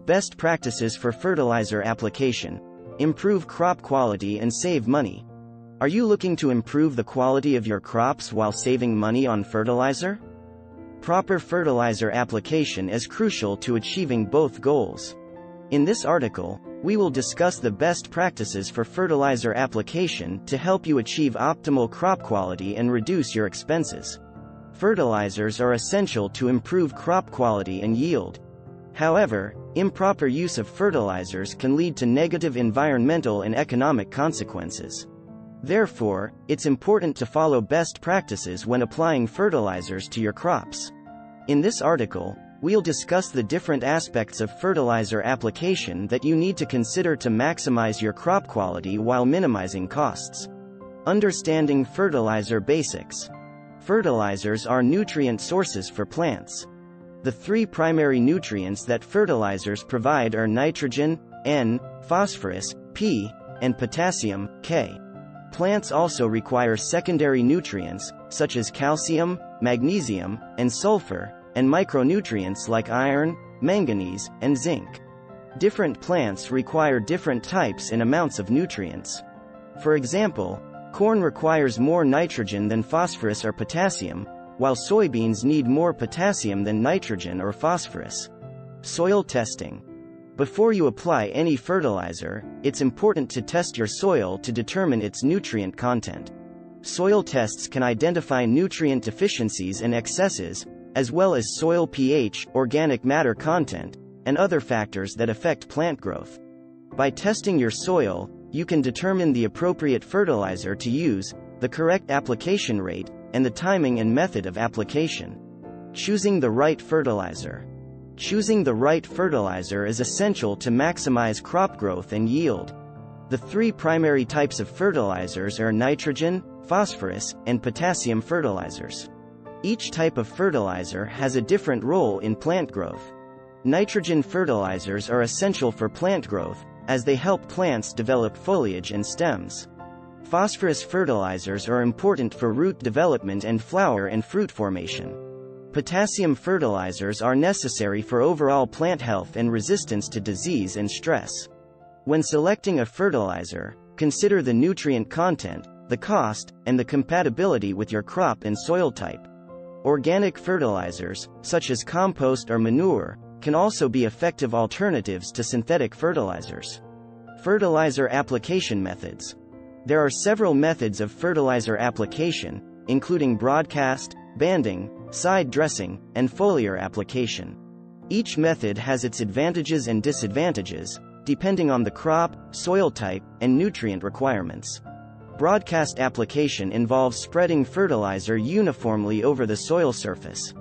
Best practices for fertilizer application. Improve crop quality and save money. Are you looking to improve the quality of your crops while saving money on fertilizer? Proper fertilizer application is crucial to achieving both goals. In this article, we will discuss the best practices for fertilizer application to help you achieve optimal crop quality and reduce your expenses. Fertilizers are essential to improve crop quality and yield. However, improper use of fertilizers can lead to negative environmental and economic consequences. Therefore, it's important to follow best practices when applying fertilizers to your crops. In this article, we'll discuss the different aspects of fertilizer application that you need to consider to maximize your crop quality while minimizing costs. Understanding fertilizer basics. Fertilizers are nutrient sources for plants. The three primary nutrients that fertilizers provide are nitrogen, N, phosphorus, P, and potassium, K. Plants also require secondary nutrients, such as calcium, magnesium, and sulfur, and micronutrients like iron, manganese, and zinc. Different plants require different types and amounts of nutrients. For example, corn requires more nitrogen than phosphorus or potassium, while soybeans need more potassium than nitrogen or phosphorus. Soil testing. Before you apply any fertilizer, it's important to test your soil to determine its nutrient content. Soil tests can identify nutrient deficiencies and excesses, as well as soil pH, organic matter content, and other factors that affect plant growth. By testing your soil, you can determine the appropriate fertilizer to use, the correct application rate, and the timing and method of application. Choosing the right fertilizer. Choosing the right fertilizer is essential to maximize crop growth and yield. The three primary types of fertilizers are nitrogen, phosphorus, and potassium fertilizers. Each type of fertilizer has a different role in plant growth. Nitrogen fertilizers are essential for plant growth, as they help plants develop foliage and stems. Phosphorus fertilizers are important for root development and flower and fruit formation. Potassium fertilizers are necessary for overall plant health and resistance to disease and stress. When selecting a fertilizer, consider the nutrient content, the cost, and the compatibility with your crop and soil type. Organic fertilizers, such as compost or manure, can also be effective alternatives to synthetic fertilizers. Fertilizer application methods. There are several methods of fertilizer application, including broadcast, banding, side dressing, and foliar application. Each method has its advantages and disadvantages, depending on the crop, soil type, and nutrient requirements. Broadcast application involves spreading fertilizer uniformly over the soil surface.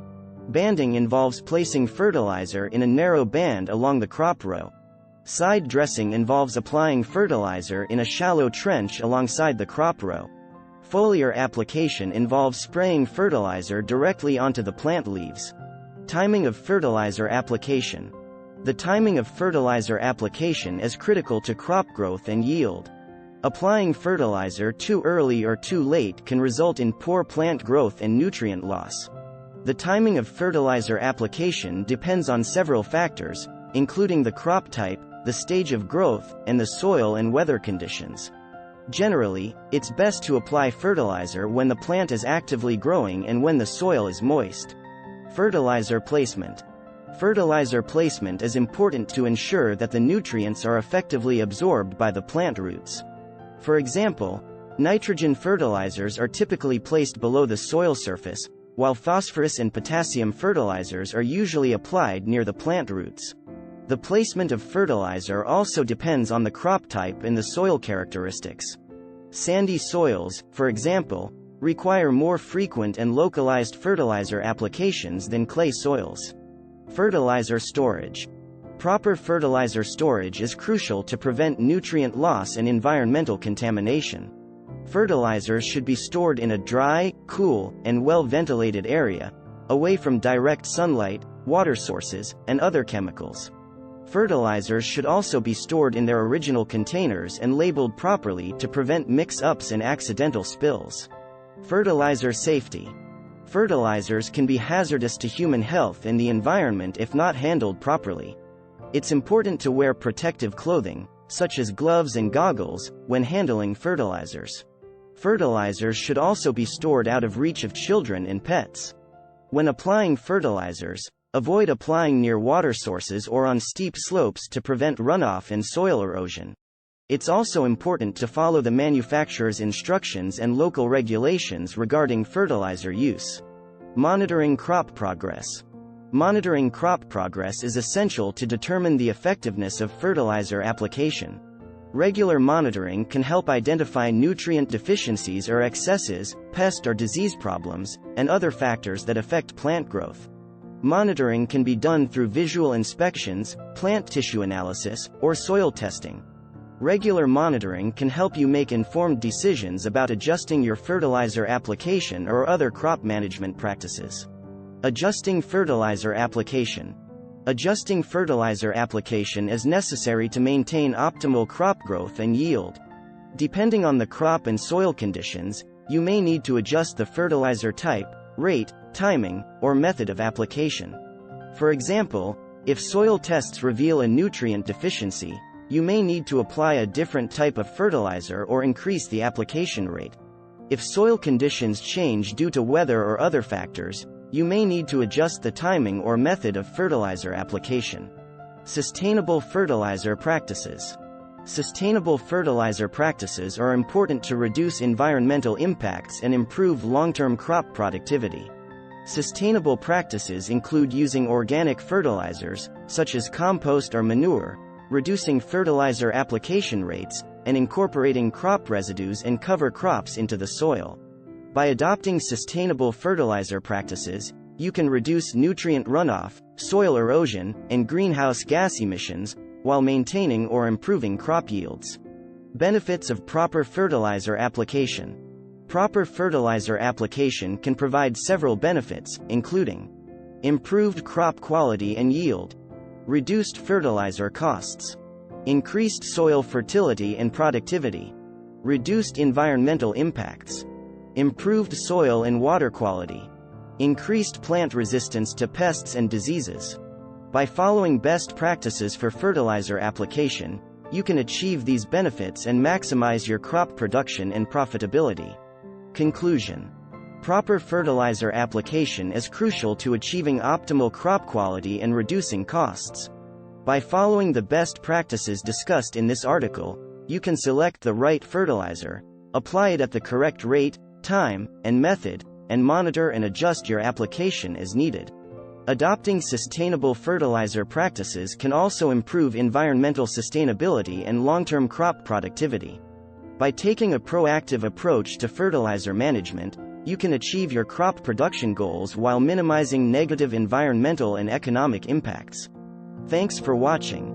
Banding involves placing fertilizer in a narrow band along the crop row. Side dressing involves applying fertilizer in a shallow trench alongside the crop row. Foliar application involves spraying fertilizer directly onto the plant leaves. Timing of fertilizer application. The timing of fertilizer application is critical to crop growth and yield. Applying fertilizer too early or too late can result in poor plant growth and nutrient loss. The timing of fertilizer application depends on several factors, including the crop type, the stage of growth, and the soil and weather conditions. Generally, it's best to apply fertilizer when the plant is actively growing and when the soil is moist. Fertilizer placement. Fertilizer placement is important to ensure that the nutrients are effectively absorbed by the plant roots. For example, nitrogen fertilizers are typically placed below the soil surface, while phosphorus and potassium fertilizers are usually applied near the plant roots. The placement of fertilizer also depends on the crop type and the soil characteristics. Sandy soils, for example, require more frequent and localized fertilizer applications than clay soils. Fertilizer storage. Proper fertilizer storage is crucial to prevent nutrient loss and environmental contamination. Fertilizers should be stored in a dry, cool, and well-ventilated area, away from direct sunlight, water sources, and other chemicals. Fertilizers should also be stored in their original containers and labeled properly to prevent mix-ups and accidental spills. Fertilizer safety. Fertilizers can be hazardous to human health and the environment if not handled properly. It's important to wear protective clothing, such as gloves and goggles, when handling fertilizers. Fertilizers should also be stored out of reach of children and pets. When applying fertilizers, avoid applying near water sources or on steep slopes to prevent runoff and soil erosion. It's also important to follow the manufacturer's instructions and local regulations regarding fertilizer use. Monitoring crop progress. Monitoring crop progress is essential to determine the effectiveness of fertilizer application. Regular monitoring can help identify nutrient deficiencies or excesses, pest or disease problems, and other factors that affect plant growth. Monitoring can be done through visual inspections, plant tissue analysis, or soil testing. Regular monitoring can help you make informed decisions about adjusting your fertilizer application or other crop management practices. Adjusting fertilizer application. Adjusting fertilizer application is necessary to maintain optimal crop growth and yield. Depending on the crop and soil conditions, you may need to adjust the fertilizer type, rate, timing, or method of application. For example, if soil tests reveal a nutrient deficiency, you may need to apply a different type of fertilizer or increase the application rate. If soil conditions change due to weather or other factors, you may need to adjust the timing or method of fertilizer application. Sustainable fertilizer practices. Sustainable fertilizer practices are important to reduce environmental impacts and improve long-term crop productivity. Sustainable practices include using organic fertilizers, such as compost or manure, reducing fertilizer application rates, and incorporating crop residues and cover crops into the soil. By adopting sustainable fertilizer practices, you can reduce nutrient runoff, soil erosion, and greenhouse gas emissions, while maintaining or improving crop yields. Benefits of proper fertilizer application. Proper fertilizer application can provide several benefits, including improved crop quality and yield, reduced fertilizer costs, increased soil fertility and productivity, reduced environmental impacts, improved soil and water quality, increased plant resistance to pests and diseases. By following best practices for fertilizer application, you can achieve these benefits and maximize your crop production and profitability. Conclusion. Proper fertilizer application is crucial to achieving optimal crop quality and reducing costs. By following the best practices discussed in this article, you can select the right fertilizer, apply it at the correct rate, time, and method, and monitor and adjust your application as needed. Adopting sustainable fertilizer practices can also improve environmental sustainability and long-term crop productivity. By taking a proactive approach to fertilizer management, you can achieve your crop production goals while minimizing negative environmental and economic impacts. Thanks for watching.